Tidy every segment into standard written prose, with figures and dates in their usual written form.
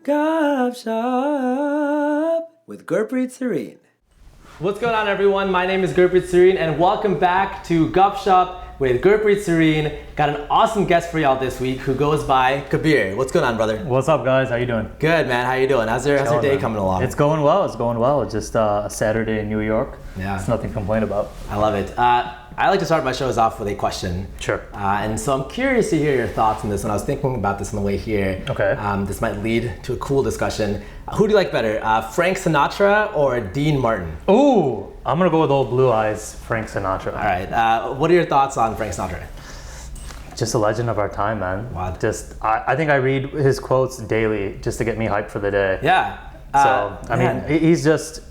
GupShup with Gurpreet Sarin. What's going on, everyone? My name is Gurpreet Sarin, and welcome back to GupShup with Gurpreet Sarin. Got an awesome guest for y'all this week who goes by Kabir. What's going on, brother? What's up, guys? How you doing? Good, man. How you doing? How's your day coming along? It's going well. It's going well. It's just a Saturday in New York. Yeah. It's nothing to complain about. I love it. I like to start my shows off with a question. Sure. And so I'm curious to hear your thoughts on this. When I was thinking about this on the way here, Okay. This might lead to a cool discussion. Who do you like better, Frank Sinatra or Dean Martin? Ooh, I'm gonna go with old blue eyes, Frank Sinatra. All right. What are your thoughts on Frank Sinatra? Just a legend of our time, man. Wow. I think I read his quotes daily just to get me hyped for the day. Yeah. So I mean, he's just,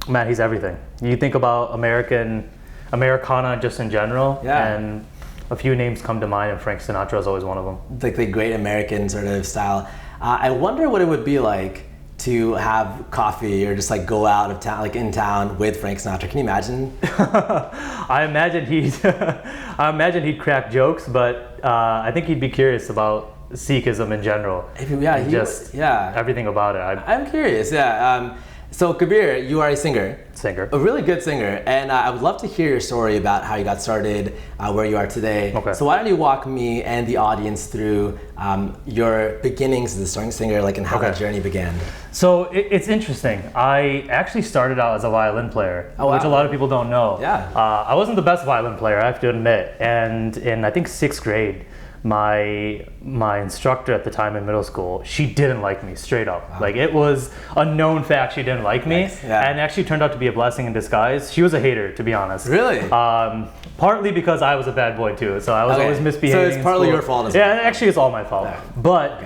man, he's everything. You think about Americana just in general, and a few names come to mind, and Frank Sinatra is always one of them. Like the great American sort of style. I wonder what it would be like to have coffee or just like go out of town, like in town with Frank Sinatra. Can you imagine? I imagine he'd crack jokes, but I think he'd be curious about Sikhism in general. Everything about it. I'm curious. Yeah. So Kabir, you are a singer. A really good singer, and I would love to hear your story about how you got started, where you are today. Okay. So why don't you walk me and the audience through your beginnings as a starting singer, like, and how that journey began? So it's interesting. I actually started out as a violin player, which a lot of people don't know. Yeah. I wasn't the best violin player, I have to admit. And in, I think, 6th grade, my instructor at the time in middle school, she didn't like me, straight up. Wow. Like, it was a known fact she didn't like me. Nice. Yeah. And actually turned out to be a blessing in disguise. She was a hater, to be honest. Really? Partly because I was a bad boy too, so I was always misbehaving. So it's partly your fault as well. Yeah, actually it's all my fault. Yeah. But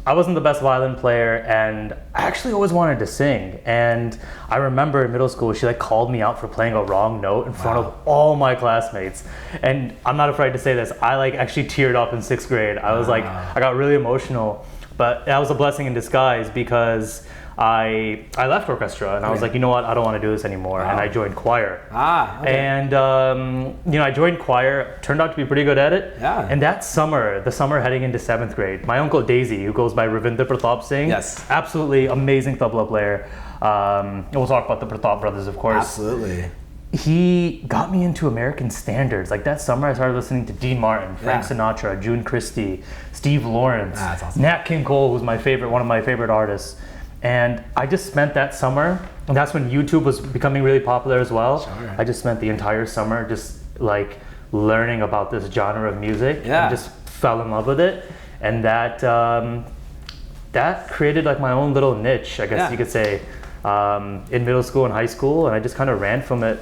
I wasn't the best violin player, and I actually always wanted to sing. And I remember in middle school, she like called me out for playing a wrong note in front of all my classmates. And I'm not afraid to say this, I like actually teared up in 6th grade. I was like, I got really emotional, but that was a blessing in disguise because I left orchestra and I was like, you know what, I don't want to do this anymore. And I joined choir. And I joined choir, turned out to be pretty good at it. Yeah. And that summer, the summer heading into 7th grade, my uncle Daisy, who goes by Ravinder Pratap Singh, absolutely amazing tabla player. And we'll talk about the Partap Brothers, of course. Absolutely. He got me into American standards. Like that summer, I started listening to Dean Martin, Frank Sinatra, June Christie, Steve Lawrence, That's awesome. Nat King Cole, who's one of my favorite artists. And I just spent that summer, and that's when YouTube was becoming really popular as well. Sure. I just spent the entire summer just like learning about this genre of music and just fell in love with it. And that created like my own little niche, I guess you could say, in middle school and high school, and I just kind of ran from it.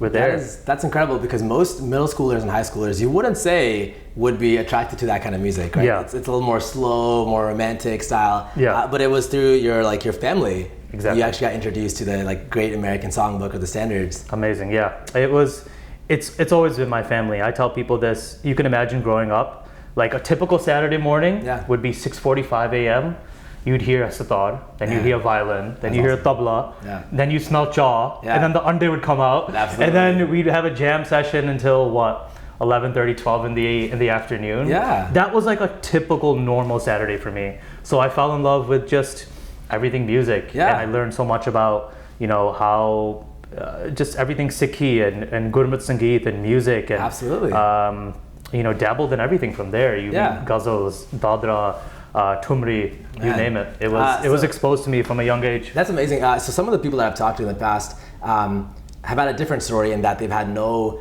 That's incredible, because most middle schoolers and high schoolers, you wouldn't say would be attracted to that kind of music, right? Yeah. It's a little more slow, more romantic style. Yeah. But it was through your family. Exactly. You actually got introduced to the great American songbook or the standards. Amazing, yeah. It's always been my family. I tell people this, you can imagine growing up, like a typical Saturday morning would be 6:45 a.m. You'd hear a sitar, then you'd hear a violin, then you hear a tabla, then you smell chaw, and then the ande would come out, and then we'd have a jam session until 11:30, 12 in the afternoon. Yeah. That was like a typical normal Saturday for me. So I fell in love with just everything music, and I learned so much about how just everything Sikhi and Gurmat Sangeet and music, and dabbled in everything from there. You meet ghazals, dadra, Tumri, you name it. It was exposed to me from a young age. That's amazing. So some of the people that I've talked to in the past have had a different story in that they've had no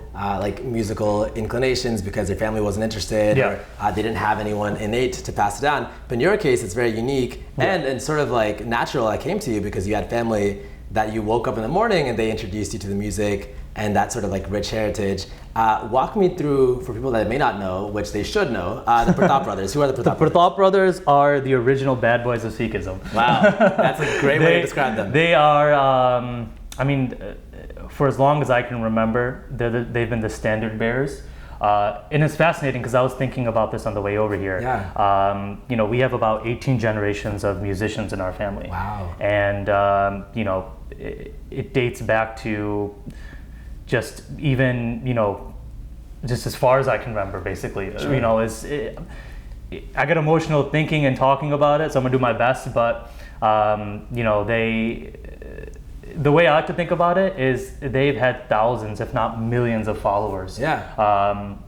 musical inclinations because their family wasn't interested, or they didn't have anyone innate to pass it down. But in your case, it's very unique and sort of like natural. I came to you because you had family that you woke up in the morning and they introduced you to the music and that sort of like rich heritage. Walk me through, for people that may not know, which they should know, the Partap Brothers. Who are the Partap Brothers? The Partap Brothers are the original bad boys of Sikhism. Wow, that's a great way to describe them. They are, for as long as I can remember, they've been the standard bearers. And it's fascinating because I was thinking about this on the way over here. We have about 18 generations of musicians in our family. Wow. And, it dates back to just even, just as far as I can remember, basically. Sure. I get emotional thinking and talking about it, so I'm gonna do my best. But you know, the way I like to think about it is they've had thousands, if not millions, of followers.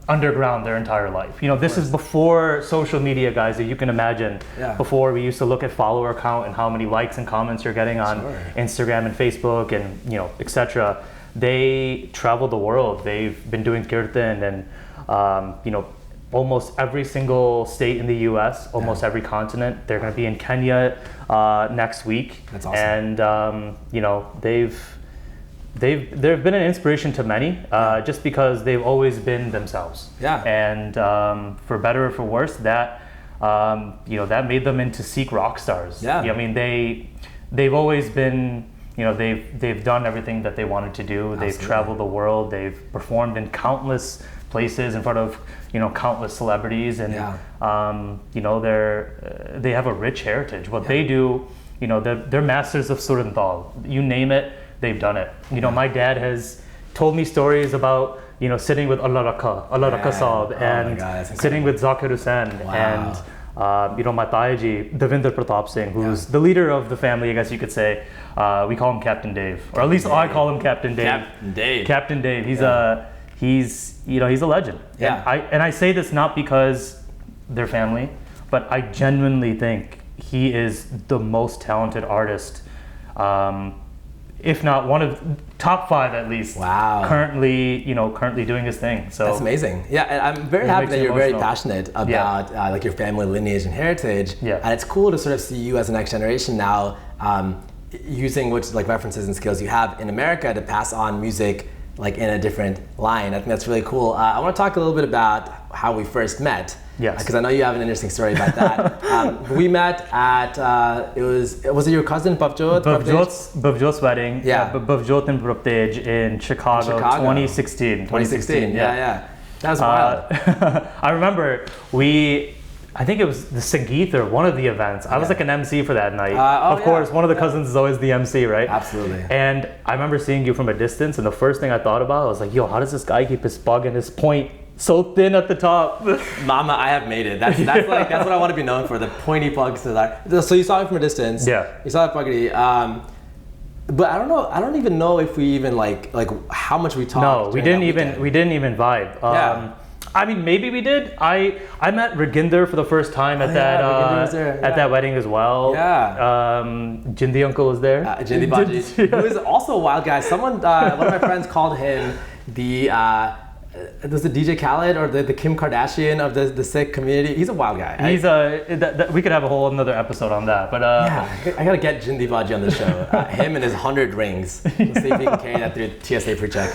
Underground their entire life. You know, this is before social media, guys. That you can imagine. Before we used to look at follower count and how many likes and comments you're getting on Instagram and Facebook and etc. They traveled the world. They've been doing kirtan and you know, almost every single state in the U.S., almost every continent. They're going to be in Kenya next week. That's awesome. And you know, they've been an inspiration to many, just because they've always been themselves. And for better or for worse, that you know, that made them into Sikh rock stars. I mean, they've always been. You know, they've done everything that they wanted to do. They've traveled the world. They've performed in countless places in front of, you know, countless celebrities, and you know, they have a rich heritage. What they do, you know, they're masters of sur and tal. You name it, they've done it. You know, my dad has told me stories about, you know, sitting with Allah Rakha Saab, and sitting with Zakir Hussain, and you know, my Taiji, Devinder Pratap Singh, who's the leader of the family, I guess you could say. We call him Captain Dave, or at least I call him Captain Dave. Captain Dave. He's you know, he's a legend. And I say this not because they're family, but I genuinely think he is the most talented artist, if not one of top 5 at least. Currently doing his thing. So that's amazing. And I'm very happy that you're very passionate about like your family lineage and heritage. And it's cool to sort of see you as the next generation now, using which like references and skills you have in America to pass on music like in a different line. I think that's really cool. I want to talk a little bit about how we first met. Because I know you have an interesting story about that. We met at was it your cousin Bhavjot? Bhavjot's wedding. Bhavjot and Praptej in Chicago. 2016. That was wild. I remember I think it was the Sangeet or one of the events. I was like an MC for that night. Of course, one of the cousins is always the MC, right? Absolutely. And I remember seeing you from a distance, and the first thing I thought about, I was like, yo, how does this guy keep his pug and his point so thin at the top? Mama, I have made it. That's like that's what I want to be known for, the pointy plugs to that. So you saw it from a distance. You saw it puggy. But I don't know. I don't even know if we even like how much we talked. No, we didn't even vibe. I mean, maybe we did. I met Raginder for the first time at that wedding as well. Jindi uncle was there. Jindi Baji, who is also a wild guy. Someone, one of my friends called him was the DJ Khaled or the Kim Kardashian of the Sikh community. He's a wild guy. We could have a whole another episode on that. But I gotta get Jindi Baji on the show. Him and his 100 rings. We'll see if he can carry that through TSA pre-check.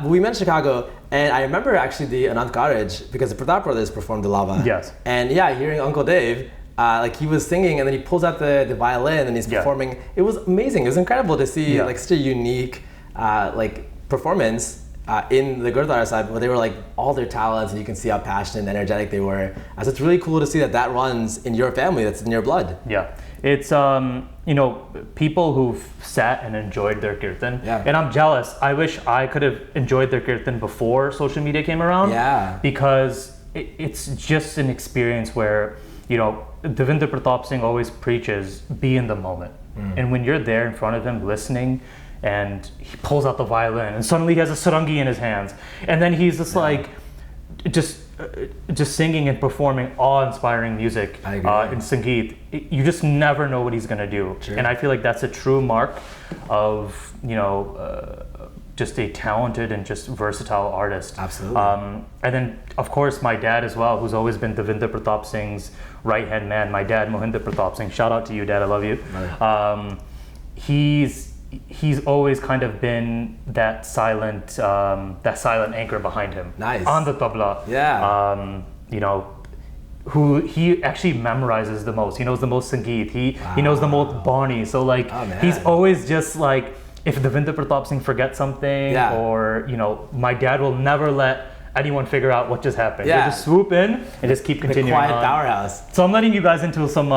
We met in Chicago, and I remember actually the Anand Karaj because the Partap Brothers performed the Lava. And hearing Uncle Dave. Like he was singing, and then he pulls out the violin, and he's performing. It was amazing. It was incredible to see like such a unique like performance. In the Gurdwara side, but they were like all their talents, and you can see how passionate and energetic they were. So it's really cool to see that runs in your family, that's in your blood. It's you know, people who've sat and enjoyed their kirtan, and I'm jealous. I wish I could have enjoyed their kirtan before social media came around. Because it's just an experience where, you know, Devinder Pratap Singh always preaches, be in the moment. And when you're there in front of him listening, and he pulls out the violin, and suddenly he has a sarangi in his hands, and then he's just like just singing and performing awe-inspiring music in Sangeet. You just never know what he's gonna do. And I feel like that's a true mark of, you know, just a talented and just versatile artist. Absolutely. And then of course my dad as well, who's always been Devinder Pratap Singh's right-hand man. My dad, Mohinder Pratap Singh. Shout out to you, Dad. I love you. He's always kind of been that silent anchor behind him. On the tabla. You know, who he actually memorizes the most. He knows the most Sangeet. He knows the most Bani. So like he's always just like, if Devinder Pratap Singh forgets something, or you know, my dad will never let anyone figure out what just happened. He'll just swoop in and just keep continuing. The quiet powerhouse. So I'm letting you guys into some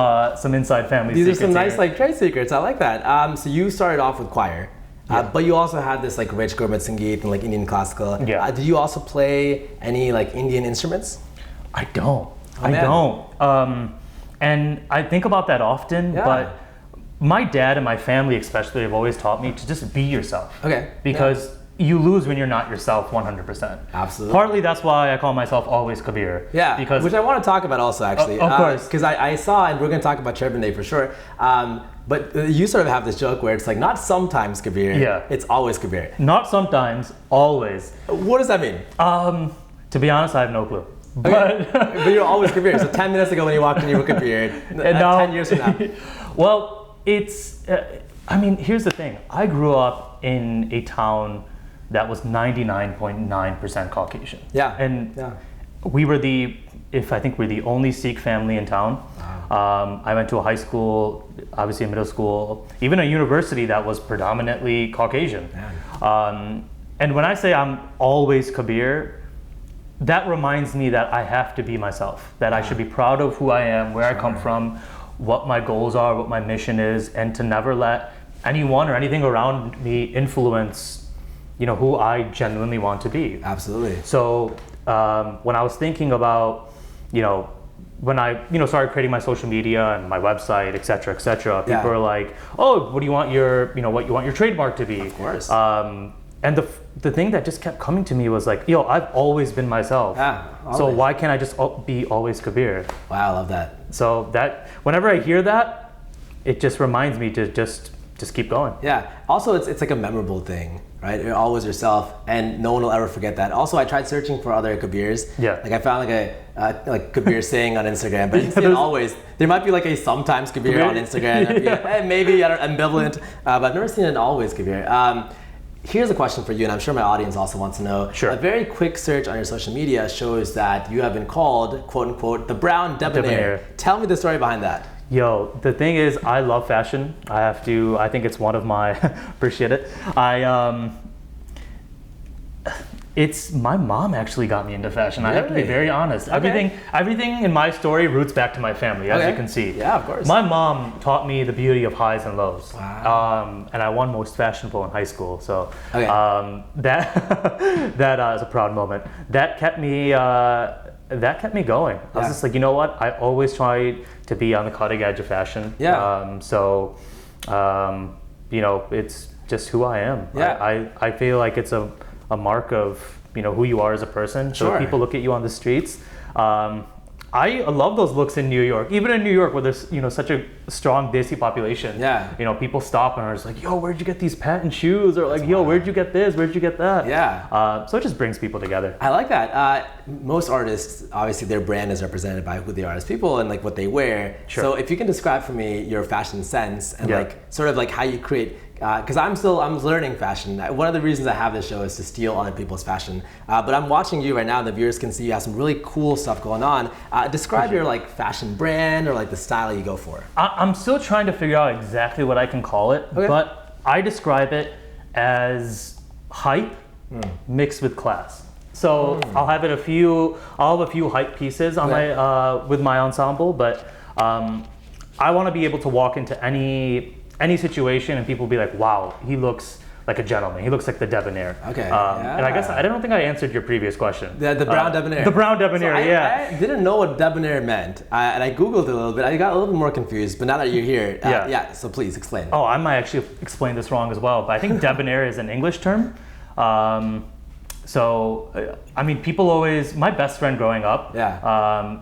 inside family secrets. These are some nice like trade secrets. I like that. So you started off with choir, but you also had this like rich Gurmat Sangeet and like Indian classical. Did you also play any like Indian instruments? I don't. I don't. And I think about that often, but my dad and my family especially have always taught me to just be yourself. Okay. Because you lose when you're not yourself 100%. Absolutely. Partly that's why I call myself always Kabir. Yeah, because which I want to talk about also, actually. Of course. Because I saw, and we're going to talk about Turban Day for sure, but you sort of have this joke where it's like, not sometimes Kabir, it's always Kabir. Not sometimes, always. What does that mean? To be honest, I have no clue. Okay. But you're always Kabir. So 10 minutes ago when you walked in, you were Kabir. 10 years from now. Well, it's, here's the thing. I grew up in a town that was 99.9% Caucasian. Yeah. And we were I think we're the only Sikh family in town. Wow. I went to a high school, obviously a middle school, even a university that was predominantly Caucasian. And when I say I'm always Kabir, that reminds me that I have to be myself, that I should be proud of who I am, where I come from, what my goals are, what my mission is, and to never let anyone or anything around me influence who I genuinely want to be. Absolutely. So when I was thinking about, when I started creating my social media and my website, et cetera, people are like, oh, what do you want your trademark to be? Of course. And the thing that just kept coming to me was like, I've always been myself. So why can't I just be always Kabir? Wow, I love that. So that whenever I hear that, it just reminds me to just keep going. Yeah. Also, it's like a memorable thing, right? You're always yourself, and no one will ever forget that. Also, I tried searching for other Kabirs. Yeah. Like I found like Kabir saying on Instagram, but I didn't see it always. There might be like a sometimes Kabir on Instagram. Maybe ambivalent, but I've never seen an always Kabir. Here's a question for you, and I'm sure my audience also wants to know. Sure. A very quick search on your social media shows that you have been called, quote unquote, the brown debonair. Tell me the story behind that. The thing is, I love fashion. I think it's one of my, appreciate it. My mom actually got me into fashion. Really? I have to be very honest. Okay. Everything in my story roots back to my family, as you can see. Yeah, of course. My mom taught me the beauty of highs and lows. Wow. And I won most fashionable in high school. So that is a proud moment. That kept me going. I was just like, you know what? I always tried to be on the cutting edge of fashion. Yeah. It's just who I am. Yeah. I feel like it's a mark of who you are as a person. So if people look at you on the streets, I love those looks in New York. Even in New York, where there's such a strong Desi population. Yeah. People stop and are just like, yo, where'd you get these patent shoes? Or like, yo, where'd you get this? Where'd you get that? Yeah. So it just brings people together. I like that. Most artists, obviously, their brand is represented by who they are as people and like what they wear. Sure. So if you can describe for me your fashion sense and like sort of like how you create. Because I'm learning fashion. One of the reasons I have this show is to steal other people's fashion. But I'm watching you right now, and the viewers can see you have some really cool stuff going on. Describe your like fashion brand or like the style you go for. I'm still trying to figure out exactly what I can call it, but I describe it as hype mixed with class. So I'll have a few hype pieces on my with my ensemble, but I want to be able to walk into any situation and people will be like, wow, he looks like a gentleman. He looks like the debonair. Okay. And I guess I don't think I answered your previous question. The brown debonair. The brown debonair, I didn't know what debonair meant, and I Googled it a little bit. I got a little bit more confused, but now that you're here, so please explain. Oh, I might actually explain this wrong as well, but I think debonair is an English term. People always, my best friend growing up,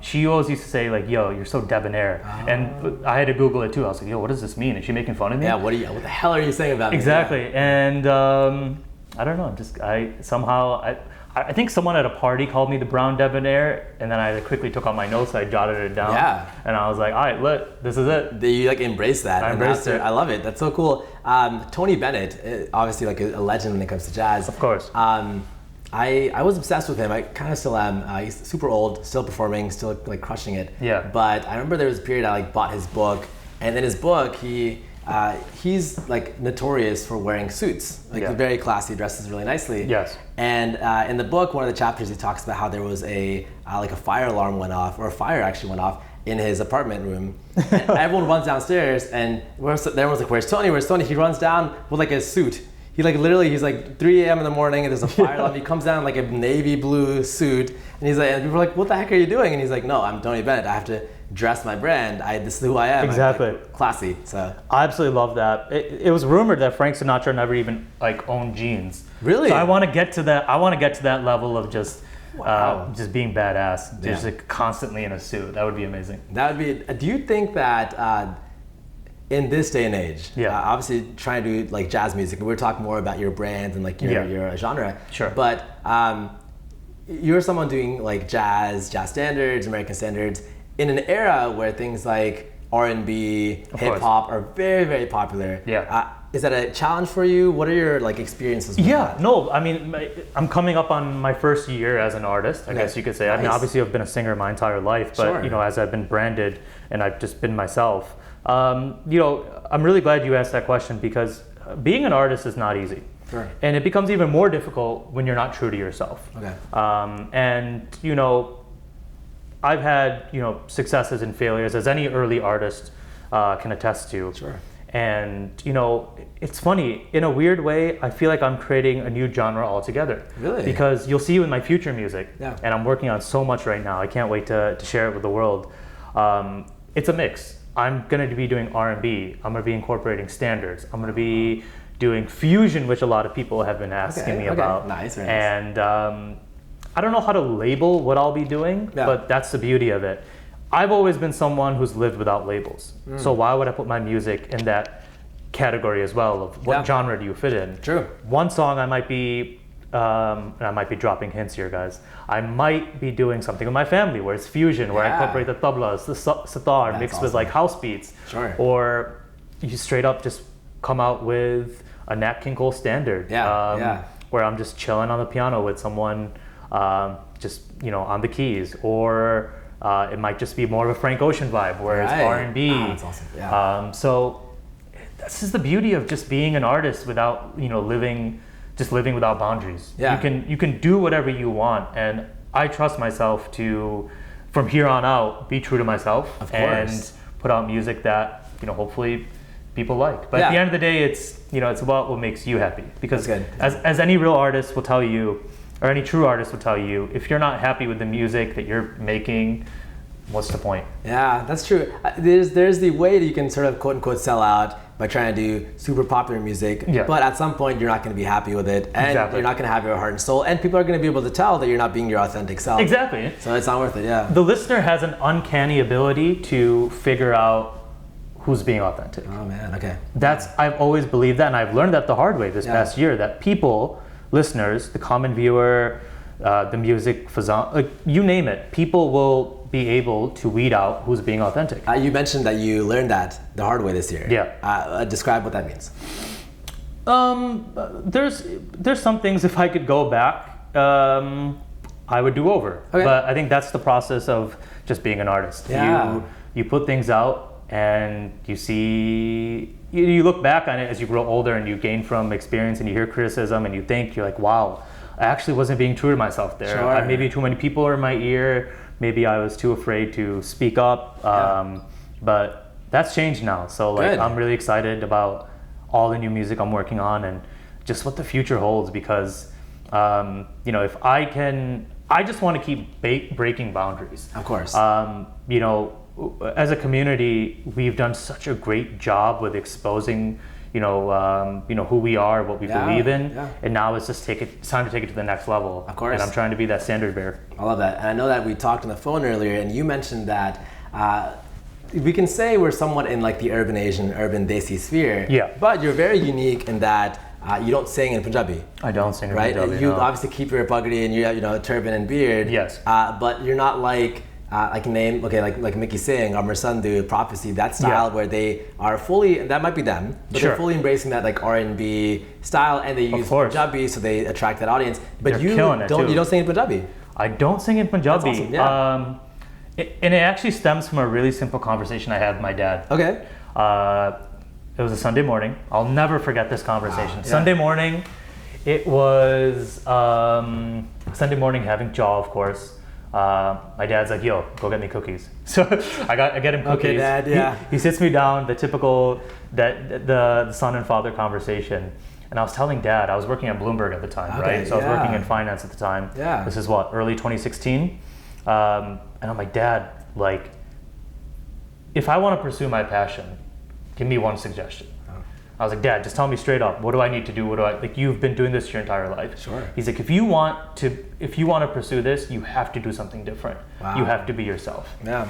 she always used to say like, yo, you're so debonair. Oh. And I had to Google it too. I was like, yo, what does this mean? Is she making fun of me? Yeah, what the hell are you saying about me? Exactly. Yeah. And I don't know, I think someone at a party called me the brown debonair, and then I quickly took out my notes, I jotted it down. Yeah. And I was like, all right, look, this is it. You like embrace that. I embraced it. I love it. That's so cool. Tony Bennett, obviously like a legend when it comes to jazz. Of course. I was obsessed with him. I kind of still am. He's super old, still performing, still like crushing it. Yeah. But I remember there was a period I like bought his book, and in his book he's like notorious for wearing suits. Like he's very classy, dresses really nicely. Yes. And in the book, one of the chapters he talks about how there was a fire alarm went off, or a fire actually went off in his apartment room. And everyone runs downstairs, and everyone's like, "Where's Tony? Where's Tony?" He runs down with like a suit. he like literally, he's like 3 a.m. in the morning and there's a fire alarm. He comes down in like a navy blue suit and he's like, and people are like, what the heck are you doing? And he's like, no, I'm Tony Bennett. I have to dress my brand. This is who I am. Exactly. I'm, like, classy. So I absolutely love that. It was rumored that Frank Sinatra never even like owned jeans. Really? So I want to get to that. I want to get to that level of just just being badass, just like constantly in a suit. That would be amazing. That would be. Do you think that in this day and age, obviously trying to do like jazz music, and we're talking more about your brand and like your genre. Sure. But you're someone doing like jazz standards, American standards, in an era where things like R&B, hip hop are very, very popular. Yeah. Is that a challenge for you? What are your like experiences with that? No, I mean, I'm coming up on my first year as an artist, I guess you could say. Nice. I mean, obviously I've been a singer my entire life, but you know, as I've been branded and I've just been myself, you know, I'm really glad you asked that question because being an artist is not easy. Sure. And it becomes even more difficult when you're not true to yourself. Okay. And, you know, I've had, you know, successes and failures as any early artist can attest to. Sure. And, you know, it's funny, in a weird way, I feel like I'm creating a new genre altogether. Really? Because you'll see with my future music, and I'm working on so much right now, I can't wait to share it with the world. It's a mix. I'm going to be doing R&B, I'm going to be incorporating standards, I'm going to be doing fusion, which a lot of people have been asking me about. Nice, very nice. And I don't know how to label what I'll be doing, but that's the beauty of it. I've always been someone who's lived without labels. So why would I put my music in that category as well of what genre do you fit in? True. One song I might be, and I might be dropping hints here, guys. I might be doing something with my family where it's fusion, where I incorporate the tablas, the sitar mixed with like house beats. Sure. Or you straight up just come out with a Nat King Cole standard. Where I'm just chilling on the piano with someone just, you know, on the keys. Or it might just be more of a Frank Ocean vibe, where it's R&B. That's awesome. So this is the beauty of just being an artist without, you know, living without boundaries. You can do whatever you want, and I trust myself to, from here on out, be true to myself and put out music that, you know, hopefully people like. But at the end of the day, it's, you know, it's about what makes you happy. Because as any real artist will tell you, or any true artist will tell you, if you're not happy with the music that you're making, what's the point? Yeah, that's true. There's the way that you can sort of quote unquote sell out by trying to do super popular music, but at some point you're not going to be happy with it, and you're not going to have your heart and soul, and people are going to be able to tell that you're not being your authentic self. Exactly. So it's not worth it. The listener has an uncanny ability to figure out who's being authentic. Oh man, okay. I've always believed that, and I've learned that the hard way this past year, that people, listeners, the common viewer, the music fazan, like you name it, people will be able to weed out who's being authentic. You mentioned that you learned that the hard way this year. Describe what that means. There's some things, if I could go back, I would do over. But I think that's the process of just being an artist. You put things out and you see, you look back on it as you grow older and you gain from experience and you hear criticism and you think, you're like, wow, I actually wasn't being true to myself there. Maybe too many people were in my ear. Maybe I was too afraid to speak up. But that's changed now. So like, I'm really excited about all the new music I'm working on and just what the future holds, because you know, if I just want to keep breaking boundaries. Of course. You know, as a community, we've done such a great job with exposing, you know, who we are, what we believe in, and now it's time to take it to the next level. Of course. And I'm trying to be that standard bearer. I love that. And I know that we talked on the phone earlier, and you mentioned that we can say we're somewhat in like the urban Asian, urban Desi sphere. But you're very unique in that you don't sing in Punjabi. I don't sing in Punjabi. Punjabi. You obviously keep your pagdi and you have, you know, turban and beard. Yes. But you're not like like Mickey Singh or Mersandhu, Prophecy, that style where they are fully, that might be them, but they're fully embracing that like R&B style, and they use Punjabi, so they attract that audience. But you don't sing in Punjabi. I don't sing in Punjabi. That's awesome. And it actually stems from a really simple conversation I had with my dad. It was a Sunday morning. I'll never forget this conversation. Sunday morning, it was Sunday morning, having jaw, of course. My dad's like, yo, go get me cookies. So I get him cookies. Okay, Dad, he sits me down, the typical the son and father conversation. And I was telling Dad, I was working at Bloomberg at the time, right? So I was working in finance at the time. Yeah. This is what, early 2016? And I'm like, Dad, like, if I want to pursue my passion, give me one suggestion. I was like, Dad, just tell me straight up, what do I need to do? Like, you've been doing this your entire life. Sure. He's like, if you want to pursue this, you have to do something different. Wow. You have to be yourself. Yeah.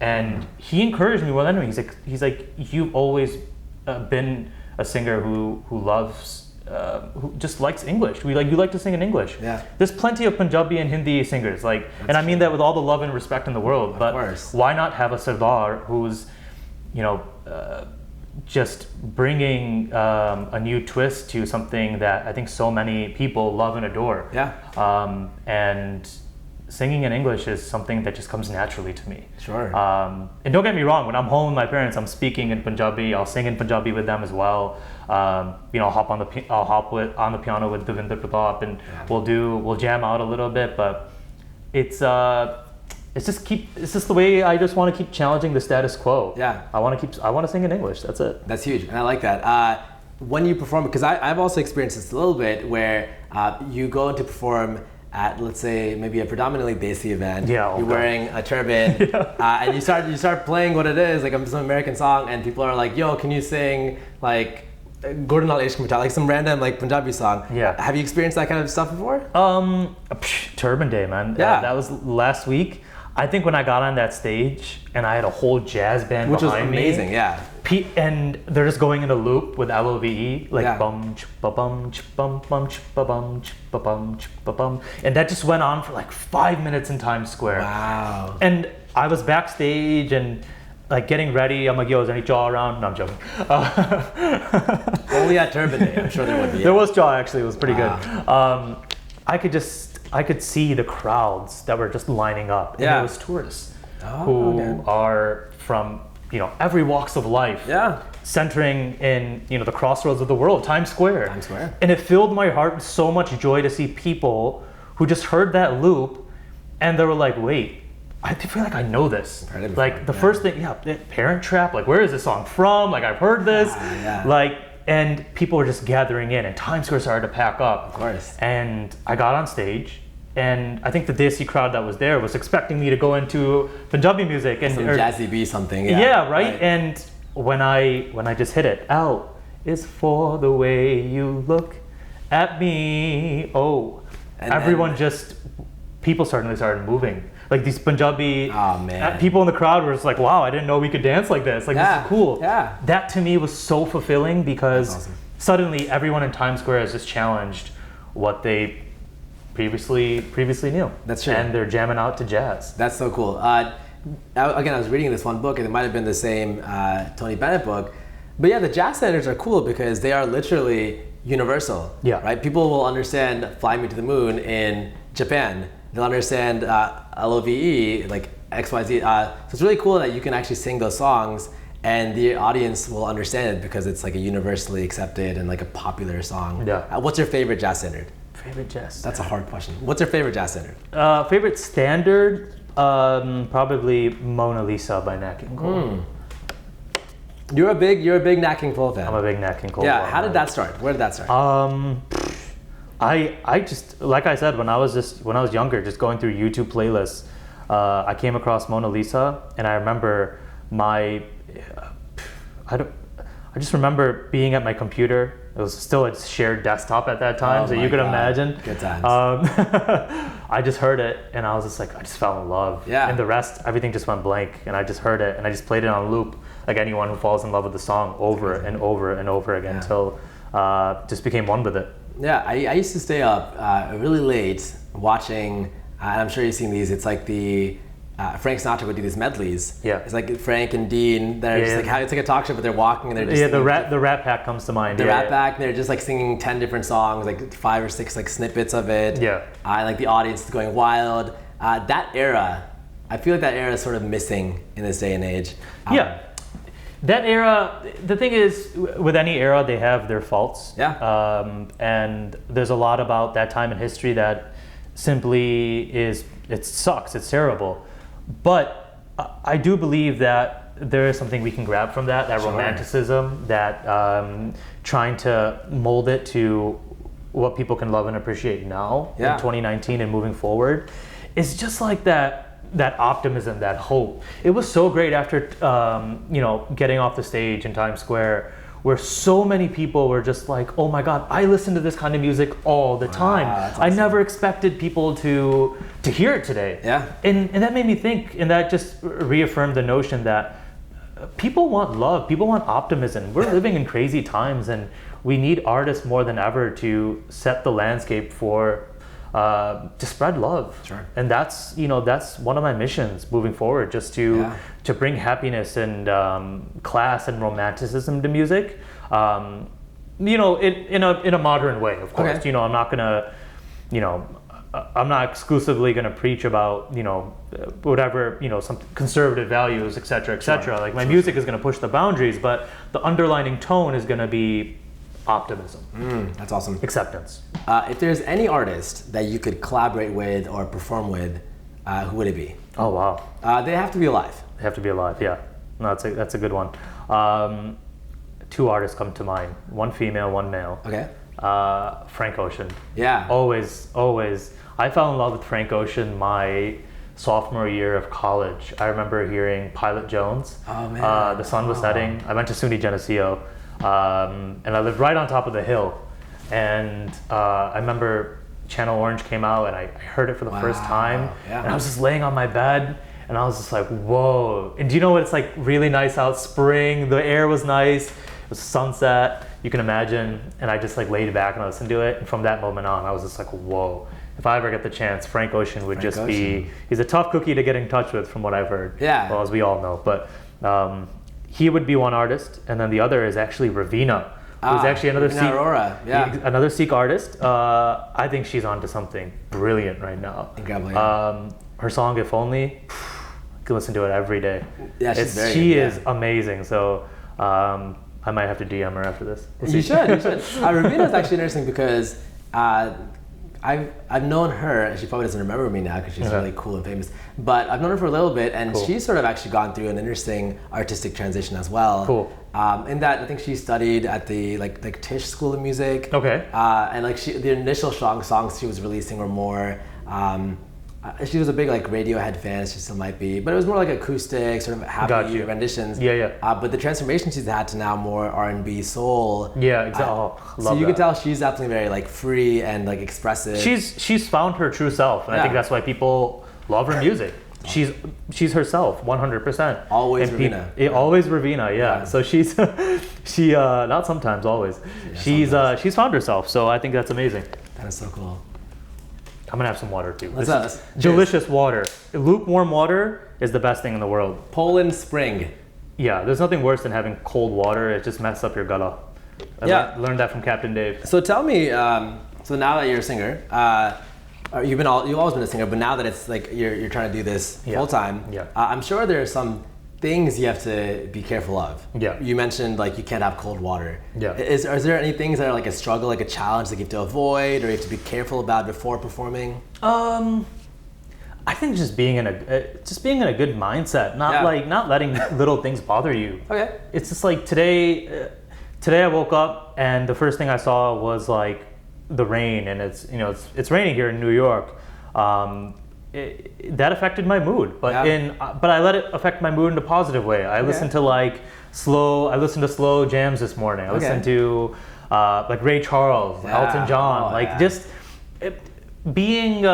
And he encouraged me more than anything. He's like, you've always been a singer who loves, who just likes English. You like to sing in English. Yeah. There's plenty of Punjabi and Hindi singers, like, and I mean that with all the love and respect in the world. But why not have a Sardar who's, just bringing a new twist to something that I think so many people love and adore. Yeah. And singing in English is something that just comes naturally to me. Sure. And don't get me wrong, when I'm home with my parents, I'm speaking in Punjabi. I'll sing in Punjabi with them as well. I'll hop on the piano with Devinder Pratap, and we'll jam out a little bit. But it's just the way I just want to keep challenging the status quo. Yeah. I want to sing in English. That's it. That's huge, and I like that. When you perform, because I've also experienced this a little bit, where you go to perform at, let's say, maybe a predominantly Desi event. Yeah, you're wearing a turban, and you start playing what it is, like some American song, and people are like, "Yo, can you sing like Gordon Ishq Mata, like some random like Punjabi song?" Yeah. Have you experienced that kind of stuff before? Turban Day, man. Yeah. That was last week. I think when I got on that stage and I had a whole jazz band Which behind me. Which was amazing, yeah. And they're just going in a loop with LOVE, like bum ch ba bum ch bum bum ch ba bum ch ba bum ch ba bum, and that just went on for like 5 minutes in Times Square. Wow. And I was backstage and like getting ready. I'm like, yo, is there any jaw around? No, I'm joking. Only at Turban Day, I'm sure there would be. There was jaw, actually. It was pretty good. I could see the crowds that were just lining up. And it was tourists who are from, every walks of life. Yeah. Centering in, the crossroads of the world, Times Square. Times Square. And it filled my heart with so much joy to see people who just heard that loop and they were like, wait, I feel like I know this. Like the first thing, Parent Trap, like where is this song from? Like I've heard this. And people were just gathering in, and Times Square started to pack up. Of course. And I got on stage, and I think the Desi crowd that was there was expecting me to go into Punjabi music and some jazzy B something. Yeah, right. And when I just hit it, L is for the way you look at me. Oh, and everyone people suddenly started moving. Like these Punjabi people in the crowd were just like, wow, I didn't know we could dance like this. Like, this is cool. Yeah. That to me was so fulfilling because suddenly everyone in Times Square has just challenged what they previously knew. That's true. And they're jamming out to jazz. That's so cool. Again, I was reading this one book, and it might have been the same Tony Bennett book. But yeah, the jazz standards are cool because they are literally universal. Yeah. Right? People will understand Fly Me to the Moon in Japan. They'll understand LOVE, like XYZ. So it's really cool that you can actually sing those songs and the audience will understand it because it's like a universally accepted and like a popular song. Yeah. What's your favorite jazz standard? Favorite jazz? That's a hard question. What's your favorite jazz standard? Favorite standard? Probably Mona Lisa by Nat King Cole. You're a big Nat King Cole fan. I'm a big Nat King Cole fan. fan. How did that start? Where did that start? I just, like I said, when I was younger, just going through YouTube playlists, I came across Mona Lisa, and I remember I just remember being at my computer. It was still a shared desktop at that time, so you could imagine. Good times. I just heard it, and I was just like, I just fell in love. Yeah. And the rest, everything just went blank, and I just heard it, and I just played it on loop, like anyone who falls in love with the song, over and over and over again, until just became one with it. Yeah, I used to stay up really late watching, and I'm sure you've seen these, it's like the Frank Sinatra would do these medleys. Yeah. It's like Frank and Dean, they're just like, it's like a talk show, but they're walking and they're just the Rat Pack comes to mind. The Rat Pack, they're just like singing 10 different songs, like 5 or 6 like snippets of it. Yeah. Like the audience is going wild. That era, I feel like that era is sort of missing in this day and age. Yeah. That era, the thing is, with any era, they have their faults. Yeah. And there's a lot about that time in history that simply it sucks, it's terrible. But I do believe that there is something we can grab from that Sure. romanticism, that trying to mold it to what people can love and appreciate now in 2019 and moving forward. It's just like that optimism, that hope. It was so great after getting off the stage in Times Square, where so many people were just like, oh my God, I listen to this kind of music all the time. Awesome. I never expected people to hear it today. Yeah. And that made me think, and that just reaffirmed the notion that people want love, people want optimism. We're living in crazy times, and we need artists more than ever to set the landscape for to spread love. Sure. And that's one of my missions moving forward, just to bring happiness and class and romanticism to music. In a modern way, of course. Okay. I'm not gonna, I'm not exclusively gonna preach about whatever some conservative values, et cetera, et cetera. Like my music is gonna push the boundaries, but the underlining tone is gonna be optimism. That's awesome. Acceptance. If there's any artist that you could collaborate with or perform with, who would it be? Oh wow. They have to be alive. They have to be alive. Yeah. No, that's a good one. Two artists come to mind. One female, one male. Okay. Frank Ocean. Yeah. Always. I fell in love with Frank Ocean my sophomore year of college. I remember hearing Pilot Jones. Oh man. The sun was setting. I went to SUNY Geneseo, and I lived right on top of the hill. And I remember Channel Orange came out, and I heard it for the first time. Yeah. And I was just laying on my bed, and I was just like, whoa. And do you know what? It's like really nice out, spring. The air was nice. It was sunset. You can imagine. And I just like laid back and I listened to it. And from that moment on, I was just like, whoa. If I ever get the chance, Frank Ocean would be, he's a tough cookie to get in touch with from what I've heard. Yeah. Well, as we all know. But he would be one artist. And then the other is actually Ravina, who's actually another Sikh, Aurora. Yeah. another Sikh artist. I think she's onto something brilliant right now. Incredible. Yeah. Her song "If Only," you can listen to it every day. Yeah, she is amazing. So I might have to DM her after this. You should. Ravina is actually interesting because I've known her, and she probably doesn't remember me now because she's really cool and famous. But I've known her for a little bit, and she's sort of actually gone through an interesting artistic transition as well. Cool. In that I think she studied at the like Tisch School of Music. Okay. And like the initial songs she was releasing were more. She was a big like Radiohead fan, she still might be, but it was more like acoustic, sort of happy renditions. Yeah. But the transformation she's had to now more R&B soul. Yeah, exactly. So you can tell she's definitely very like free and like expressive. She's found her true self, and I think that's why people love her music. She's herself, 100%. Always Ravina. Always Ravina, yeah. So she not sometimes, always. Yeah, she's found herself. So I think that's amazing. That is so cool. I'm gonna have some water too. Let's delicious water. Lukewarm water is the best thing in the world. Poland Spring. Yeah, there's nothing worse than having cold water. It just messes up your gullet. I learned that from Captain Dave. So tell me, so now that you're a singer, you've always been a singer, but now that it's like you're trying to do this full time, I'm sure there are some things you have to be careful of. Yeah. You mentioned like you can't have cold water. Yeah. Is there any things that are like a struggle, like a challenge that you have to avoid or you have to be careful about before performing? I think just being in a good mindset, not letting little things bother you. Okay. It's just like today I woke up and the first thing I saw was like the rain, and it's raining here in New York. That affected my mood, but I let it affect my mood in a positive way. I listened to slow jams this morning. I listened to like Ray Charles, Elton John, being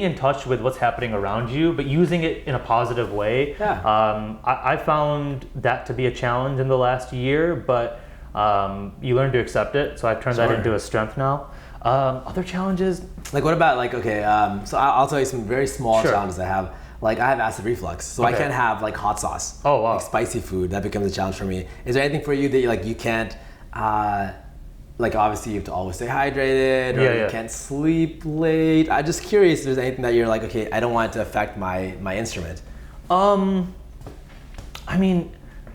in touch with what's happening around you, but using it in a positive way. I found that to be a challenge in the last year, but you learn to accept it. So I've turned that into a strength now. Other challenges? Like what about so I'll tell you some very small challenges I have. Like I have acid reflux, so I can't have like hot sauce. Oh wow. Like spicy food, that becomes a challenge for me. Is there anything for you that you can't, like obviously you have to always stay hydrated, or you can't sleep late? I'm just curious if there's anything that you're like, okay, I don't want it to affect my instrument. I mean,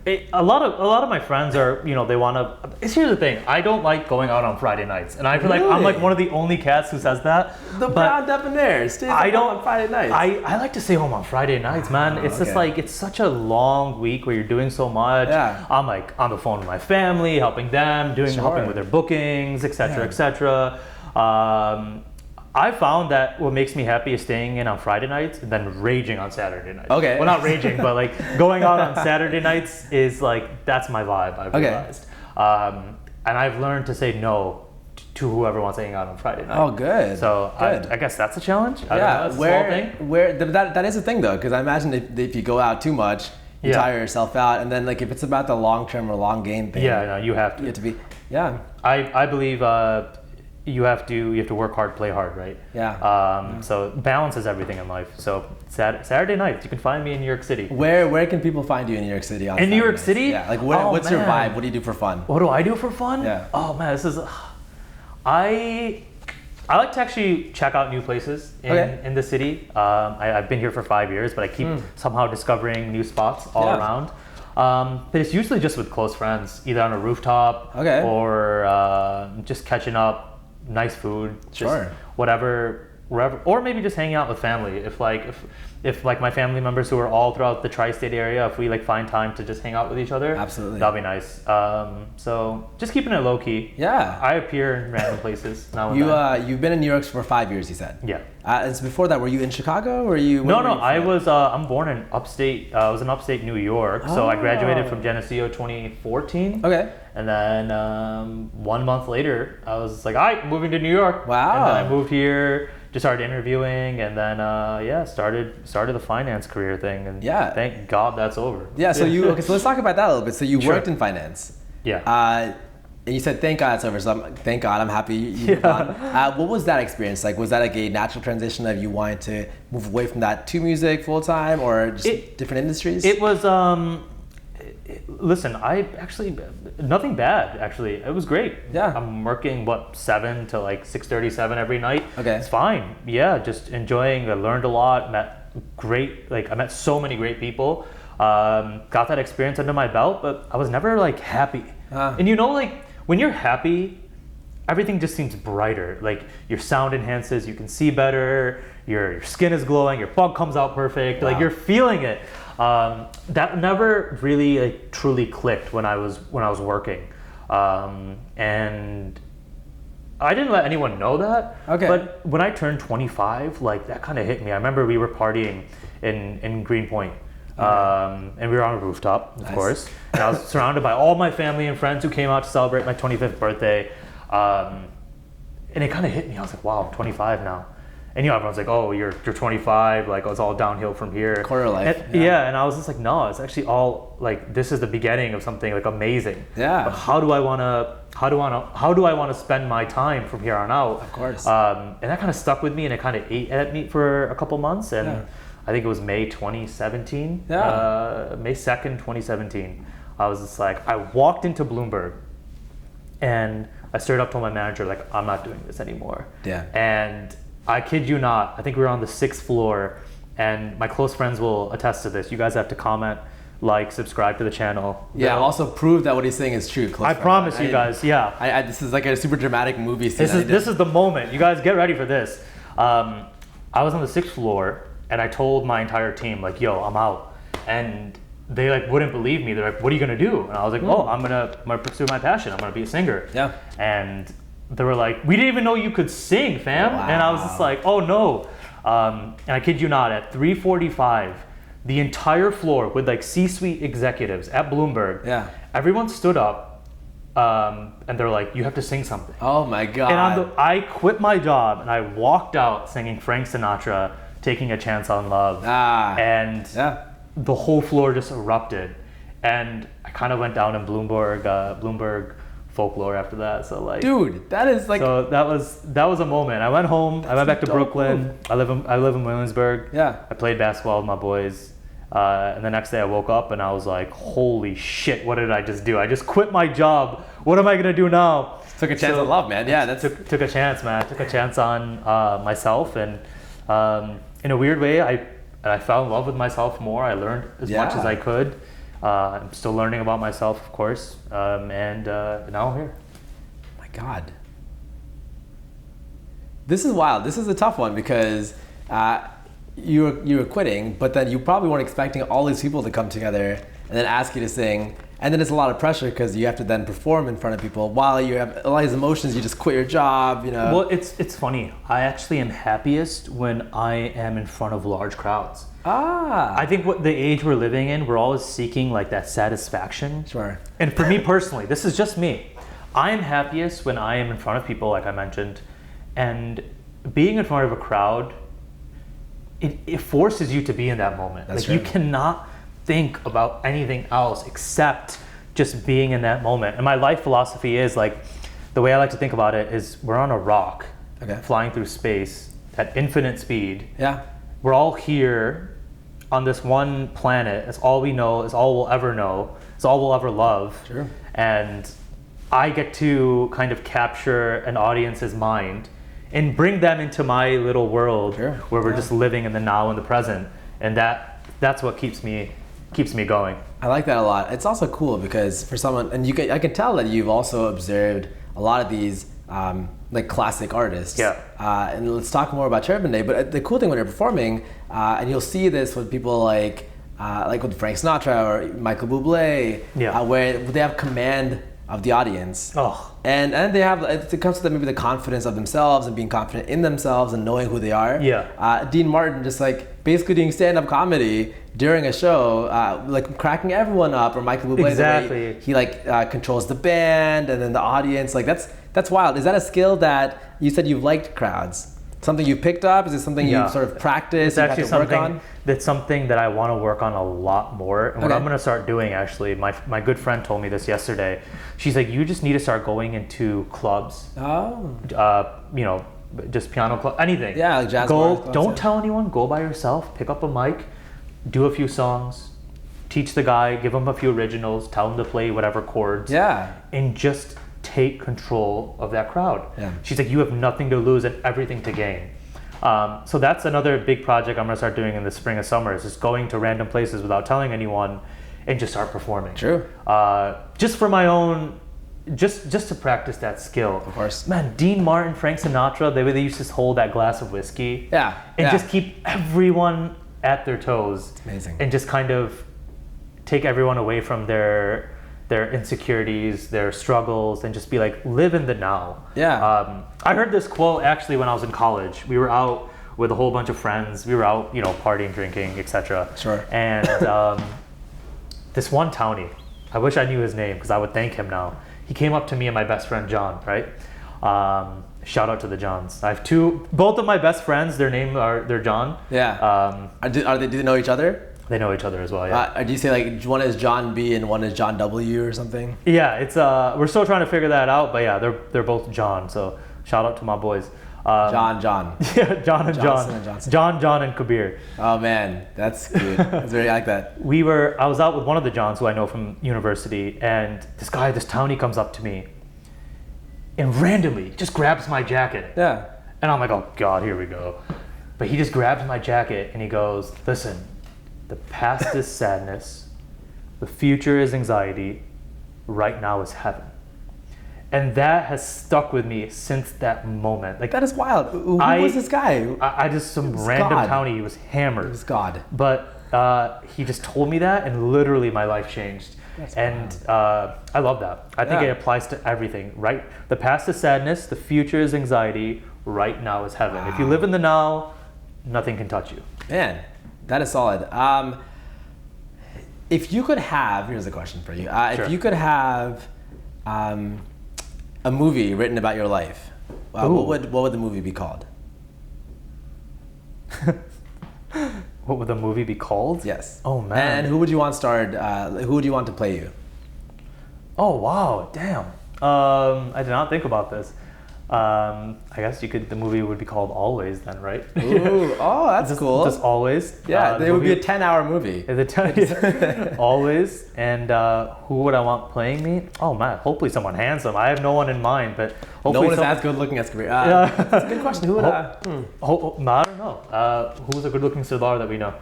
A lot of my friends are, they want to. Here's the thing: I don't like going out on Friday nights, and I feel like I'm like one of the only cats who says that. The brown debonair stays on Friday nights. I like to stay home on Friday nights, man. It's just like it's such a long week where you're doing so much. Yeah. I'm like on the phone with my family, helping them, helping with their bookings, etc., etc. I found that what makes me happy is staying in on Friday nights and then raging on Saturday nights. Okay. Well, not raging, but like going out on Saturday nights is like, that's my vibe, I've realized. And I've learned to say no to whoever wants to hang out on Friday night. Oh, good. So good. I guess that's a challenge. I don't know, it's a where, small thing. That is a thing though, because I imagine if you go out too much, you tire yourself out, and then like if it's about the long term or long game thing. Yeah, no, you have to. You have to be, yeah. I believe you have to work hard, play hard, right? Yeah. So balance is everything in life. So Saturday nights, you can find me in New York City. Where can people find you in New York City? In New York City? Yeah. Like what's your vibe? What do you do for fun? What do I do for fun? Yeah. Oh man, this is. I like to actually check out new places in the city. I've been here for 5 years, but I keep somehow discovering new spots all around. But it's usually just with close friends, either on a rooftop or just catching up. Nice food, just whatever, wherever, or maybe just hanging out with family. If my family members who are all throughout the tri-state area, if we like find time to just hang out with each other, absolutely, that'll be nice. So just keeping it low key. Yeah, I appear in random places now. You've been in New York for 5 years, you said. Yeah. And so before that, were you in Chicago? Or were you? No. I was. I'm born in upstate. I was in upstate New York. So I graduated from Geneseo 2014. Okay. And then 1 month later, I was like, all right, moving to New York. Wow. And then I moved here, just started interviewing, and then started the finance career thing. And thank God that's over. Yeah. So so let's talk about that a little bit. So you worked in finance. Yeah. And you said, thank God it's over. So thank God, I'm happy you've gone. What was that experience like? Was that like a natural transition of you wanting to move away from that to music full time, or just different industries? It was, listen, nothing bad, actually. It was great. Yeah. I'm working, 7 to like 6:37 every night. Okay. It's fine. Yeah, just enjoying. I learned a lot, I met so many great people. Got that experience under my belt, but I was never like happy. And when you're happy, everything just seems brighter. Like your sound enhances, you can see better, your skin is glowing, your bug comes out perfect. Wow. Like you're feeling it. That never really truly clicked when I was working, and I didn't let anyone know that. Okay. But when I turned 25, like that kind of hit me. I remember we were partying in Greenpoint. And we were on a rooftop, of course, and I was surrounded by all my family and friends who came out to celebrate my 25th birthday, and it kind of hit me. I was like, wow, I'm 25 now. And everyone's like, oh, you're 25, like it's all downhill from here. Quarter life. And I was just like, no, it's actually all like, this is the beginning of something like amazing. Yeah. But how do I want to spend my time from here on out? Of course. And that kind of stuck with me, and it kind of ate at me for a couple months, and I think it was May 2017. May 2nd, 2017. I was just like, I walked into Bloomberg and I straight up told my manager, like, I'm not doing this anymore. Yeah. And I kid you not, I think we were on the 6th floor, and my close friends will attest to this. You guys have to comment, like, subscribe to the channel. Yeah, also prove that what he's saying is true. I promise you guys, this is like a super dramatic movie scene. This is the moment. You guys get ready for this. I was on the 6th floor, and I told my entire team, like, yo, I'm out. And they like wouldn't believe me. They're like, what are you gonna do? And I was like, oh, I'm gonna pursue my passion. I'm gonna be a singer. Yeah. And they were like, we didn't even know you could sing, fam. Wow. And I was just like, oh no. And I kid you not, at 3:45, the entire floor with like C-suite executives at Bloomberg, everyone stood up, and they're like, you have to sing something. Oh my God. And I quit my job and I walked out singing Frank Sinatra, Taking a Chance on Love. And the whole floor just erupted. And I kind of went down in Bloomberg folklore after that. So like, dude, that is like, so that was a moment. I went home. I went back to Brooklyn. Move. I live in Williamsburg. Yeah. I played basketball with my boys. And the next day I woke up and I was like, holy shit, what did I just do? I just quit my job. What am I gonna do now? Took a chance on love, man. Yeah, took a chance, man. Took a chance on myself, and in a weird way, I fell in love with myself more. I learned as much as I could. I'm still learning about myself, of course, and now I'm here. My God. This is wild. This is a tough one because you were quitting, but then you probably weren't expecting all these people to come together and then ask you to sing. And then it's a lot of pressure because you have to then perform in front of people while you have all these emotions. You just quit your job, you know. Well, it's funny. I actually am happiest when I am in front of large crowds. I think what the age we're living in, we're always seeking like that satisfaction. Sure. And for me personally, this is just me. I am happiest when I am in front of people, like I mentioned, and being in front of a crowd, it forces you to be in that moment. That's like true. You cannot think about anything else except just being in that moment. And my life philosophy is like, the way I like to think about it is we're on a rock, flying through space at infinite speed. Yeah. We're all here on this one planet. It's all we know. It's all we'll ever know. It's all we'll ever love. Sure. And I get to kind of capture an audience's mind and bring them into my little world where we're just living in the now and the present. And that's what keeps me going. I like that a lot. It's also cool because for someone, and I can tell that you've also observed a lot of these like classic artists. Yeah. And let's talk more about Turban Day. But the cool thing when you're performing, and you'll see this with people like with Frank Sinatra or Michael Buble, where they have command of the audience. Oh. And they have, it comes to maybe the confidence of themselves and being confident in themselves and knowing who they are. Yeah. Dean Martin just like basically doing stand-up comedy during a show, like cracking everyone up, or Michael Buble, exactly. He controls the band and then the audience. Like that's wild. Is that a skill that you said you've liked crowds? Something you picked up? Is it something you sort of practice? It's actually something that I want to work on a lot more. And what I'm going to start doing, actually, my good friend told me this yesterday. She's like, you just need to start going into clubs. Oh. Just piano club, anything. Yeah, like jazz bars. Clubs, don't tell anyone. Go by yourself. Pick up a mic. Do a few songs. Teach the guy. Give him a few originals. Tell him to play whatever chords. Yeah. And just take control of that crowd. Yeah. She's like, you have nothing to lose and everything to gain. So that's another big project I'm gonna start doing in the spring and summer, is just going to random places without telling anyone and just start performing. True. Just for my own, just to practice that skill. Of course. Man, Dean Martin, Frank Sinatra, they used to hold that glass of whiskey. Yeah. And just keep everyone at their toes. It's amazing. And just kind of take everyone away from their insecurities, their struggles, and just be like, live in the now. Yeah. I heard this quote actually when I was in college. We were out with a whole bunch of friends. We were out, partying, drinking, etc. Sure. And this one townie, I wish I knew his name because I would thank him now. He came up to me and my best friend John, right? Shout out to the Johns. I have both of my best friends. They're John. Yeah. Do they know each other? They know each other as well, yeah. Do you say like one is John B and one is John W or something? Yeah, it's we're still trying to figure that out, but yeah, they're both John. So shout out to my boys. John. Yeah, John and Johnson John. John and Kabir. Oh man, that's cute. That's very, I like that. I was out with one of the Johns who I know from university, and this townie comes up to me and randomly just grabs my jacket. Yeah. And I'm like, oh God, here we go. But he just grabs my jacket and he goes, listen, the past is sadness, the future is anxiety, right now is heaven. And that has stuck with me since that moment. Like, that is wild. Who was this guy? I just some random townie. He was hammered. He was God. But he just told me that, and literally my life changed. I love that. I think it applies to everything, right? The past is sadness, the future is anxiety, right now is heaven. Wow. If you live in the now, nothing can touch you. Man, that is solid. If you could have, here's a question for you. Sure. If you could have a movie written about your life, what would the movie be called? What would the movie be called? Yes. Oh man. And who would you want starred? Who would you want to play you? Oh wow, damn. I did not think about this. I guess the movie would be called Always then, right? Ooh, oh, that's cool. Just Always. Yeah, it would be a 10-hour movie. Always. And who would I want playing me? Oh man, hopefully someone handsome. I have no one in mind, but hopefully no one is as good looking as Kabir. That's a good question. Who would I don't know. Who's a good looking star that we know?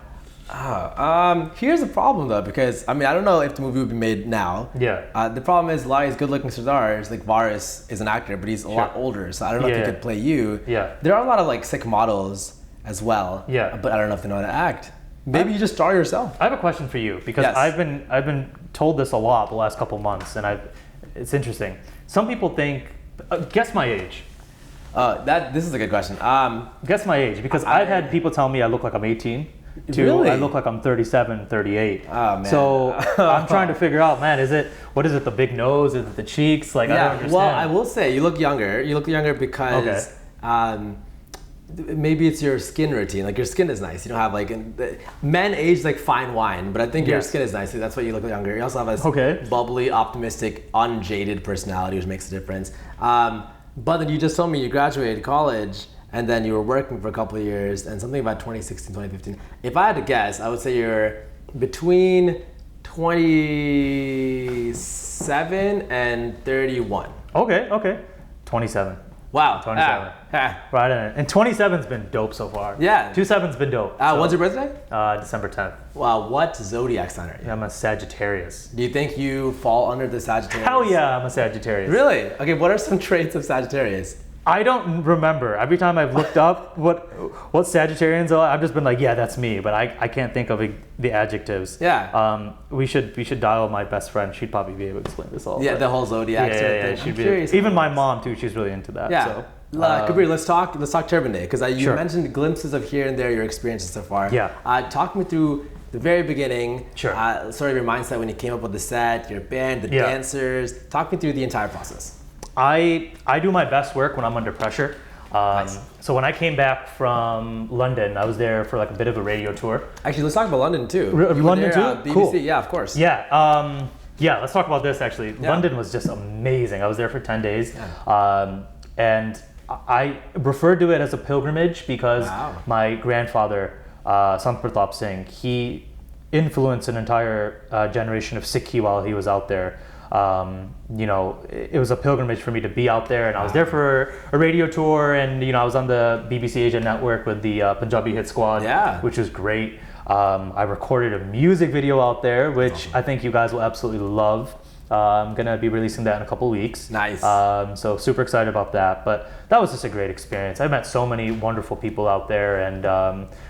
Here's the problem though, because I mean, I don't know if the movie would be made now. Yeah. The problem is a lot of these good-looking stars, like Varis is an actor, but he's a lot older, so I don't know if he could play you. Yeah. There are a lot of like sick models as well. Yeah. But I don't know if they know how to act. Maybe you just star yourself. I have a question for you because I've been told this a lot the last couple months, and it's interesting. Some people think, guess my age. This is a good question. Guess my age, because I've had people tell me I look like I'm 18. Really? I look like I'm 37, 38. Oh, man. So I'm trying to figure out, man, what is it, the big nose? Is it the cheeks? Like, I don't understand. Well, I will say you look younger. You look younger because maybe it's your skin routine. Like your skin is nice. You don't have like, men age like fine wine, but I think your skin is nice. So that's why you look younger. You also have a bubbly, optimistic, unjaded personality, which makes a difference. But then you just told me you graduated college and then you were working for a couple of years and something about 2016, 2015. If I had to guess, I would say you're between 27 and 31. Okay. 27. Wow. 27. Right in it. And 27's been dope so far. Yeah. 27's been dope. When's your birthday? December 10th. Wow, what zodiac sign are you? I'm a Sagittarius. Do you think you fall under the Sagittarius? Hell yeah, I'm a Sagittarius. Really? Okay, what are some traits of Sagittarius? I don't remember. Every time I've looked up what Sagittarians are, I've just been like, yeah, that's me. But I can't think of the adjectives. Yeah. We should dial my best friend. She'd probably be able to explain this all. Yeah, the whole zodiac. Yeah. She'd be curious. Even my mom too. She's really into that. Yeah. So, Kabir, let's talk Turban Day, because you mentioned glimpses of here and there your experiences so far. Yeah. Talk me through the very beginning. Sure. Sort of your mindset when you came up with the set, your band, the dancers. Talk me through the entire process. I do my best work when I'm under pressure. Nice. So when I came back from London, I was there for like a bit of a radio tour. Actually, let's talk about London too. London too? BBC, cool. Yeah, of course. Yeah. Let's talk about this actually. Yeah. London was just amazing. I was there for 10 days. Yeah. And I referred to it as a pilgrimage because my grandfather, Sant Pratap Singh, he influenced an entire generation of Sikhi while he was out there. It was a pilgrimage for me to be out there, and I was there for a radio tour, and I was on the BBC Asia network with the Punjabi hit squad, which was great. I recorded a music video out there, which I think you guys will absolutely love. I'm gonna be releasing that in a couple weeks. Nice. So super excited about that. But that was just a great experience. I met so many wonderful people out there, and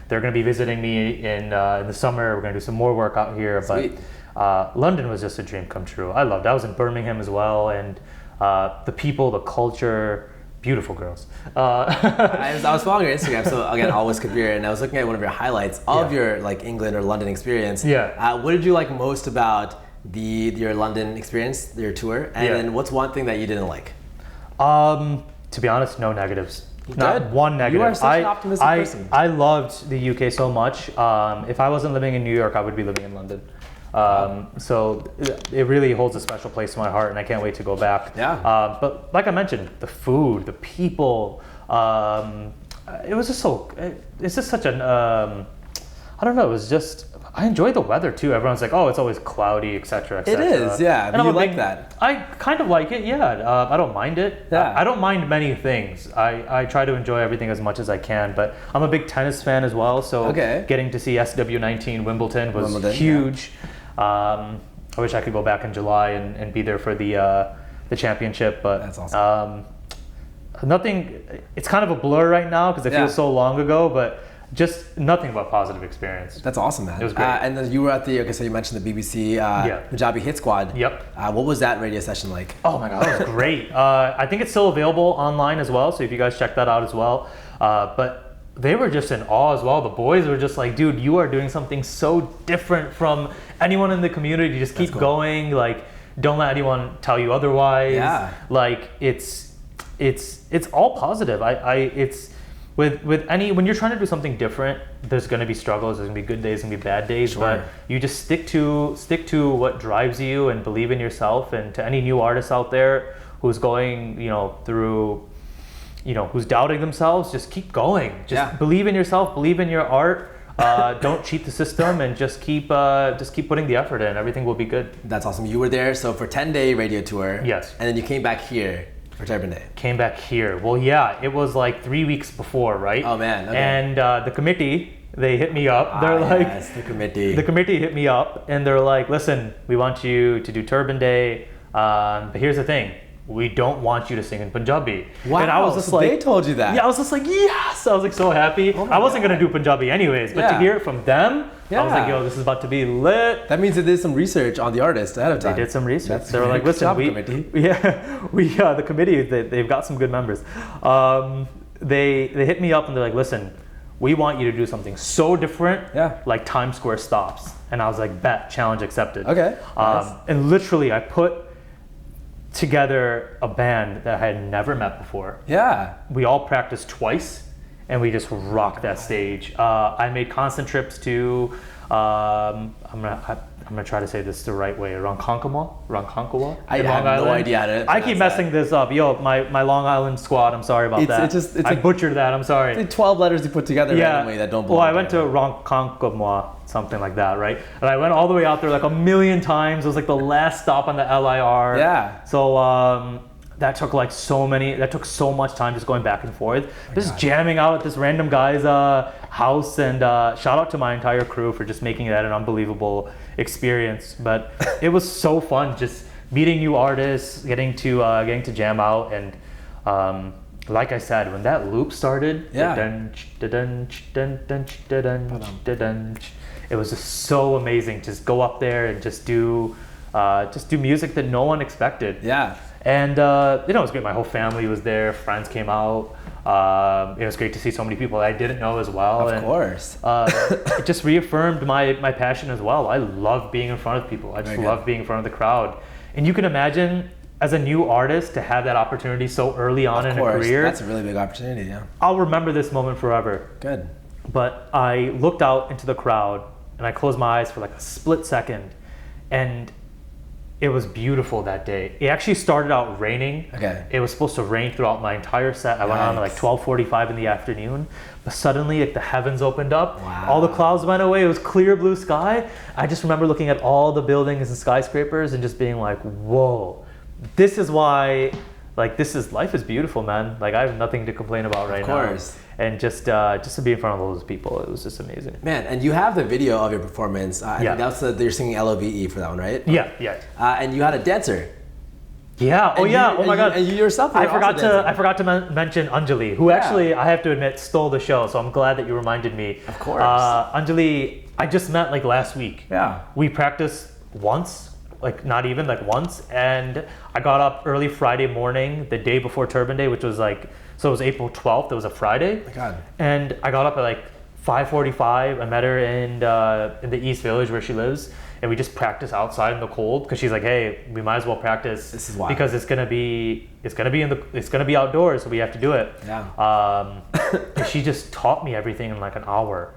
they're gonna be visiting me in the summer. We're gonna do some more work out here. Sweet. But London was just a dream come true. I loved it. I was in Birmingham as well, and the people, the culture, beautiful girls. I was following your Instagram, so again, always Kabir, and I was looking at one of your highlights of your like England or London experience. Yeah. What did you like most about your London experience, your tour, and then what's one thing that you didn't like? To be honest, no negatives. Not one negative. You are such an optimistic person. I loved the UK so much. If I wasn't living in New York, I would be living in London. So it really holds a special place in my heart, and I can't wait to go back. Yeah. But like I mentioned, the food, the people, it was just it's just such an, I don't know, it was just, I enjoy the weather too. Everyone's like, oh, it's always cloudy, etc., etc. It is, yeah. And you like that? I kind of like it, yeah. I don't mind it. Yeah. I don't mind many things. I try to enjoy everything as much as I can, but I'm a big tennis fan as well, so getting to see SW19 Wimbledon was huge. Yeah. I wish I could go back in July and be there for the championship, but that's awesome. Nothing. It's kind of a blur right now because it feels so long ago, but just nothing but positive experience. That's awesome, man. It was great. And then you were at so you mentioned the BBC Punjabi hit squad. Yep. What was that radio session like? Oh my God, it was great. I think it's still available online as well, so if you guys check that out as well. But they were just in awe as well. The boys were just like, dude, you are doing something so different from anyone in the community. Just keep going. Like, don't let anyone tell you otherwise. Yeah. Like, it's all positive. It's with any, when you're trying to do something different, there's going to be struggles. There's going to be good days and be bad days. Sure. But you just stick to what drives you and believe in yourself. And to any new artists out there who's going, through, who's doubting themselves, just keep going. Just believe in yourself, believe in your art. Don't cheat the system, and just keep putting the effort in. Everything will be good. That's awesome. You were there so for 10-day radio tour. Yes. And then you came back here for Turban Day. Came back here. Well, yeah, it was like 3 weeks before, right? Oh man. Okay. And the committee they hit me up. They're like, yes, the committee. The committee hit me up and they're like, listen, we want you to do Turban Day, but here's the thing. We don't want you to sing in Punjabi. Wow, and I was just so like, they told you that? Yeah, I was just like, yes! I was like so happy. I wasn't going to do Punjabi anyways, but to hear it from them, I was like, yo, this is about to be lit. That means they did some research on the artist ahead of time. They did some research. They were great. like, listen, the committee, they've got some good members. They hit me up and they're like, listen, we want you to do something so different, like Times Square stops. And I was like, bet, challenge accepted. Okay. Nice. And literally, I put together a band that I had never met before. Yeah. We all practiced twice, and we just rocked that stage. I made constant trips to, I'm gonna try to say this the right way, Ronkonkoma? I have no idea how to. I keep messing this up. Yo, my Long Island squad, I'm sorry about that. I butchered that, I'm sorry. It's like 12 letters you put together randomly that don't belong. Well, I went to Ronkonkoma, something like that, right? And I went all the way out there like a million times. It was like the last stop on the LIR. Yeah. So that took so much time just going back and forth. Just jamming out at this random guy's house, and shout out to my entire crew for just making that an unbelievable experience. But it was so fun just meeting new artists, getting to jam out, and like I said, when that loop started, it was just so amazing. Just go up there and just do music that no one expected. Yeah. And it was great. My whole family was there. Friends came out. It was great to see so many people I didn't know as well. Of course. It just reaffirmed my passion as well. I love being in front of people. I just love being in front of the crowd. And you can imagine, as a new artist, to have that opportunity so early on in a career. That's a really big opportunity, yeah. I'll remember this moment forever. Good. But I looked out into the crowd and I closed my eyes for like a split second, and it was beautiful that day. It actually started out raining. Okay. It was supposed to rain throughout my entire set. I went on at like 12:45 in the afternoon, but suddenly like the heavens opened up. Wow. All the clouds went away. It was clear blue sky. I just remember looking at all the buildings and skyscrapers and just being like, whoa, this is why, like, life is beautiful, man. Like, I have nothing to complain about right now. Of course. And just to be in front of all those people, it was just amazing. Man, and you have the video of your performance. I think that's you're singing LOVE for that one, right? Yeah. And you had a dancer. Yeah. Oh, yeah. Oh my God. And you yourself. I forgot to mention Anjali, who actually, I have to admit, stole the show. So I'm glad that you reminded me. Of course. Anjali, I just met like last week. Yeah. We practiced once. Like not even like once, and I got up early Friday morning, the day before Turban Day, which was like, so it was April 12th, it was a Friday. Oh my God. And I got up at like 5:45. I met her in the East Village where she lives, and we just practiced outside in the cold because she's like, hey, we might as well practice. This is wild. Because it's gonna be outdoors, so we have to do it. Yeah. And she just taught me everything in like an hour.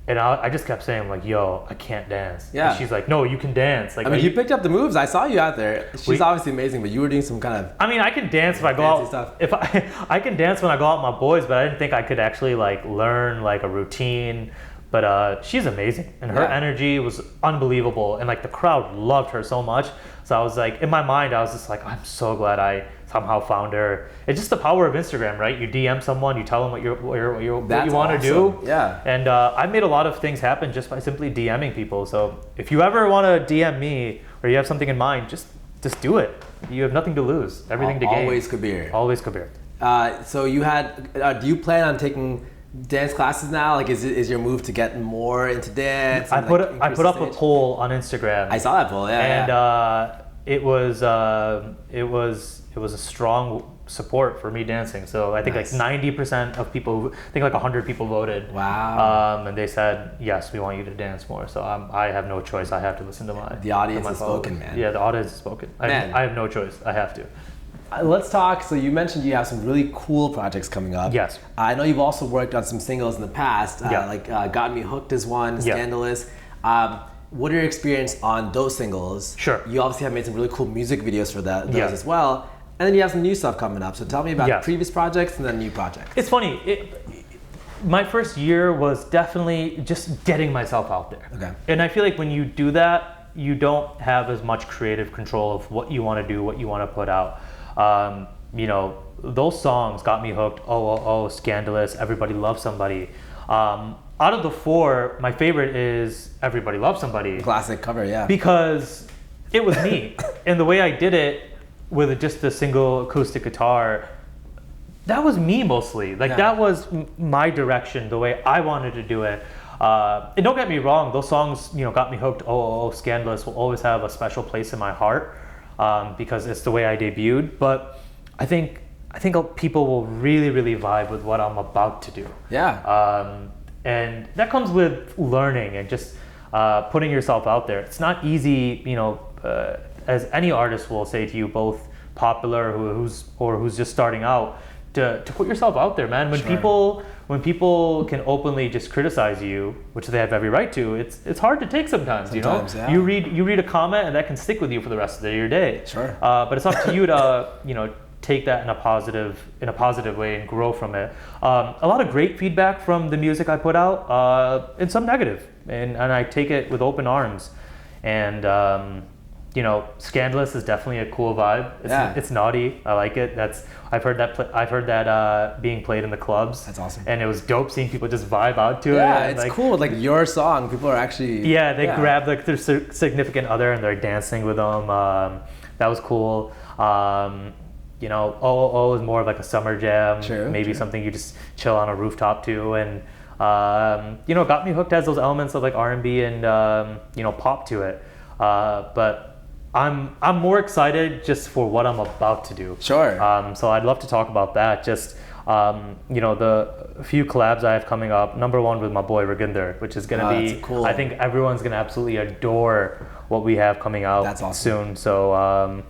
And I just kept saying, like, yo, I can't dance. Yeah. And she's like, no, you can dance. Like, I mean, you picked up the moves. I saw you out there. She's obviously amazing, but you were doing some kind of. I mean, I can dance if I go out. Stuff. If I can dance when I go out with my boys, but I didn't think I could actually like learn like a routine. But she's amazing, and her energy was unbelievable, and like the crowd loved her so much. So I was like, in my mind, I was just like, I'm so glad I somehow found her. It's just the power of Instagram, right? You DM someone, you tell them what you want to do. Yeah. And I made a lot of things happen just by simply DMing people. So if you ever want to DM me or you have something in mind, just do it. You have nothing to lose, everything to gain. Always Kabir. Always Kabir. So you had. Do you plan on taking dance classes now? Like, is your move to get more into dance? I put up a poll on Instagram. I saw that poll. Yeah. And it was a strong support for me dancing. So I think like 90% of people, I think like 100 people voted. Wow. And they said, yes, we want you to dance more. So I have no choice. I have to listen to the audience has spoken, man. Yeah, the audience has spoken. I have no choice. I have to. Let's talk. So you mentioned you have some really cool projects coming up. Yes. I know you've also worked on some singles in the past. Like Got Me Hooked is one, Scandalous. What are your experience on those singles? Sure. You obviously have made some really cool music videos for those as well. And then you have some new stuff coming up. So tell me about previous projects and then new projects. It's funny. My first year was definitely just getting myself out there. Okay. And I feel like when you do that, you don't have as much creative control of what you want to do, what you want to put out. Those songs, Got Me Hooked, Oh, Scandalous, Everybody Loves Somebody. out of the four, my favorite is Everybody Loves Somebody. Classic cover, yeah. Because it was me. And the way I did it with just a single acoustic guitar, that was me mostly. Like that was my direction, the way I wanted to do it. And don't get me wrong, those songs, got me hooked. Oh, Scandalous will always have a special place in my heart because it's the way I debuted. But I think people will really, really vibe with what I'm about to do. Yeah. And that comes with learning and just putting yourself out there. It's not easy, as any artist will say to you, both popular who's just starting out, to put yourself out there, man. When people can openly just criticize you, which they have every right to, it's hard to take sometimes. Yeah. You read a comment and that can stick with you for the rest of your day. Sure. But it's up to you to take that in a positive way and grow from it. A lot of great feedback from the music I put out, and some negative, and I take it with open arms. And Scandalous is definitely a cool vibe. It's naughty. I like it. I've heard that being played in the clubs. That's awesome. And it was dope seeing people just vibe out to it. Yeah, it's cool. Like your song, people are actually. Yeah, they grab like their significant other and they're dancing with them. That was cool. Oh is more of like a summer jam. Maybe something you just chill on a rooftop to, and Got Me Hooked has those elements of like R&B and pop to it. But I'm more excited just for what I'm about to do. Sure. So I'd love to talk about that. Just the few collabs I have coming up. Number one with my boy Raginder, which is gonna be cool. I think everyone's gonna absolutely adore what we have coming out soon. So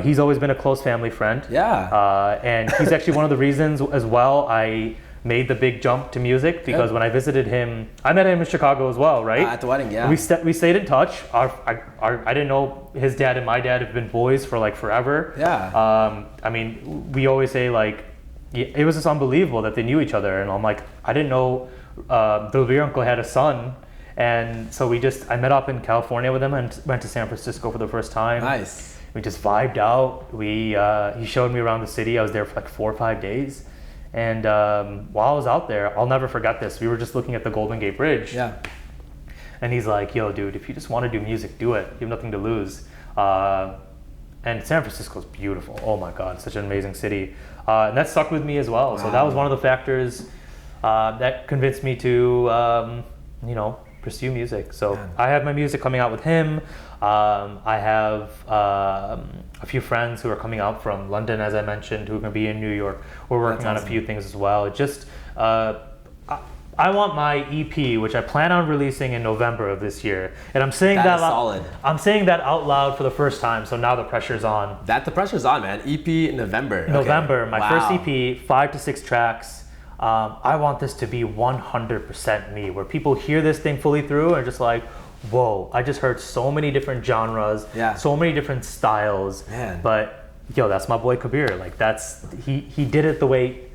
he's always been a close family friend. Yeah. And he's actually one of the reasons as well I made the big jump to music, because when I visited him, I met him in Chicago as well, right? At the wedding, yeah. We stayed in touch. I didn't know his dad and my dad have been boys for like forever. Yeah. We always say like, it was just unbelievable that they knew each other, and I'm like, I didn't know the rear uncle had a son, and so I met up in California with him and went to San Francisco for the first time. Nice. We just vibed out. He showed me around the city. I was there for like 4 or 5 days. And while I was out there, I'll never forget this. We were just looking at the Golden Gate Bridge. Yeah. And he's like, yo, dude, if you just want to do music, do it. You have nothing to lose. And San Francisco's beautiful. Oh my God, such an amazing city. And that stuck with me as well. Wow. So that was one of the factors that convinced me to, pursue music. So I have my music coming out with him. I have a few friends who are coming out from London, as I mentioned, who are going to be in New York. We're working on a few things as well. Just I want my EP, which I plan on releasing in November of this year, and I'm saying that solid. I'm saying that out loud for the first time. So now the pressure's on. The pressure's on, man. EP in November. November, my first EP, 5 to 6 tracks. I want this to be 100% me, where people hear this thing fully through and just like, whoa, I just heard so many different genres, so many different styles. Man. But that's my boy Kabir. Like he did it the way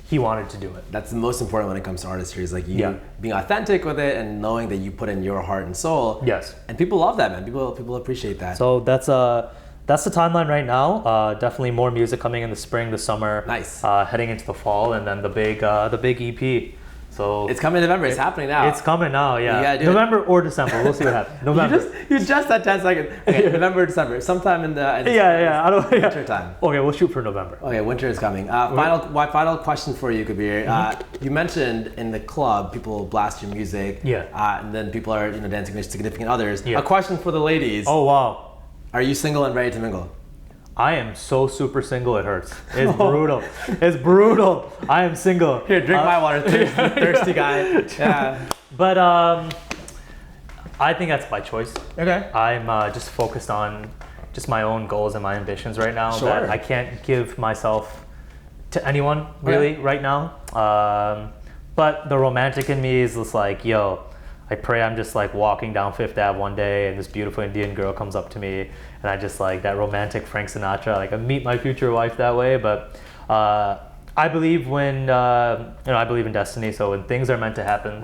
he wanted to do it. That's the most important when it comes to artistry, is like you being authentic with it and knowing that you put in your heart and soul. Yes. And people love that, man. People appreciate that. So that's the timeline right now. Definitely more music coming in the spring, the summer. Nice. Heading into the fall, and then the big EP. So it's coming in November. It's happening now. It's coming now. Yeah. November or December. We'll see what happens. November. You just had 10 seconds. Okay, November, December, sometime in the winter time. Okay, we'll shoot for November. Okay, winter is coming. Final question for you, Kabir. Mm-hmm. You mentioned in the club people blast your music. Yeah. And then people are dancing with significant others. Yeah. A question for the ladies. Oh wow. Are you single and ready to mingle? I am so super single, it hurts. It's brutal. It's brutal. I am single. Here, drink my water, thirsty guy. Yeah. But I think that's by choice. Okay. I'm just focused on just my own goals and my ambitions right now. Sure. That I can't give myself to anyone really right now. But the romantic in me is just like, yo, I pray I'm just like walking down Fifth Ave one day and this beautiful Indian girl comes up to me and I just like that romantic Frank Sinatra, like I meet my future wife that way. But I believe I believe in destiny. So when things are meant to happen,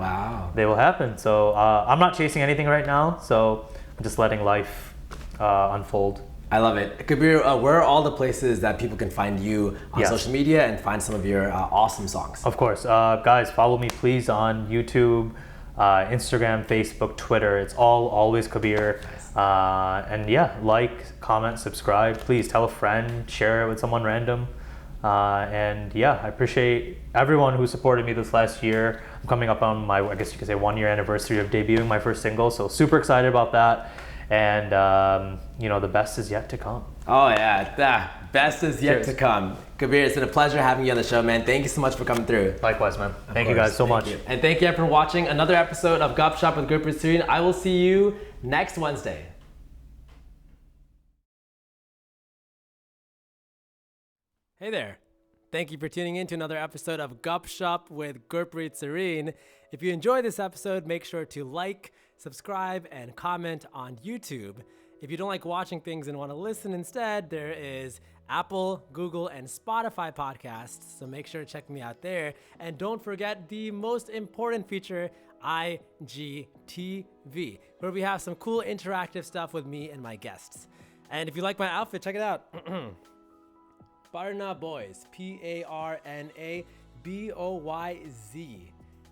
they will happen. So I'm not chasing anything right now. So I'm just letting life unfold. I love it. Kabir, where are all the places that people can find you on social media and find some of your awesome songs? Of course. Guys, follow me please on YouTube. Instagram, Facebook, Twitter. It's all always Kabir. And yeah, like, comment, subscribe. Please tell a friend, share it with someone random. And yeah, I appreciate everyone who supported me this last year. I'm coming up on my, I guess you could say, 1-year anniversary of debuting my first single. So super excited about that. And the best is yet to come. Oh yeah, the best is yet to come. Kabir, it's been a pleasure having you on the show, man. Thank you so much for coming through. Likewise, man. Thank you guys so much. And thank you for watching another episode of GupShup with Gurpreet Sarin. I will see you next Wednesday. Hey there. Thank you for tuning in to another episode of GupShup with Gurpreet Sarin. If you enjoyed this episode, make sure to like, subscribe, and comment on YouTube. If you don't like watching things and want to listen instead, there is Apple, Google, and Spotify podcasts, so make sure to check me out there. And don't forget the most important feature, IGTV, where we have some cool interactive stuff with me and my guests. And if you like my outfit, check it out. Partap Boys, PARNABOYZ.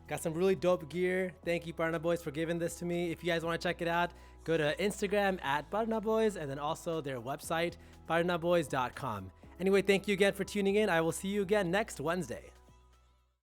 Got some really dope gear. Thank you, Partap Boys, for giving this to me. If you guys want to check it out, go to Instagram at Partap Boys, and then also their website, partapboys.com. Anyway, thank you again for tuning in. I will see you again next Wednesday.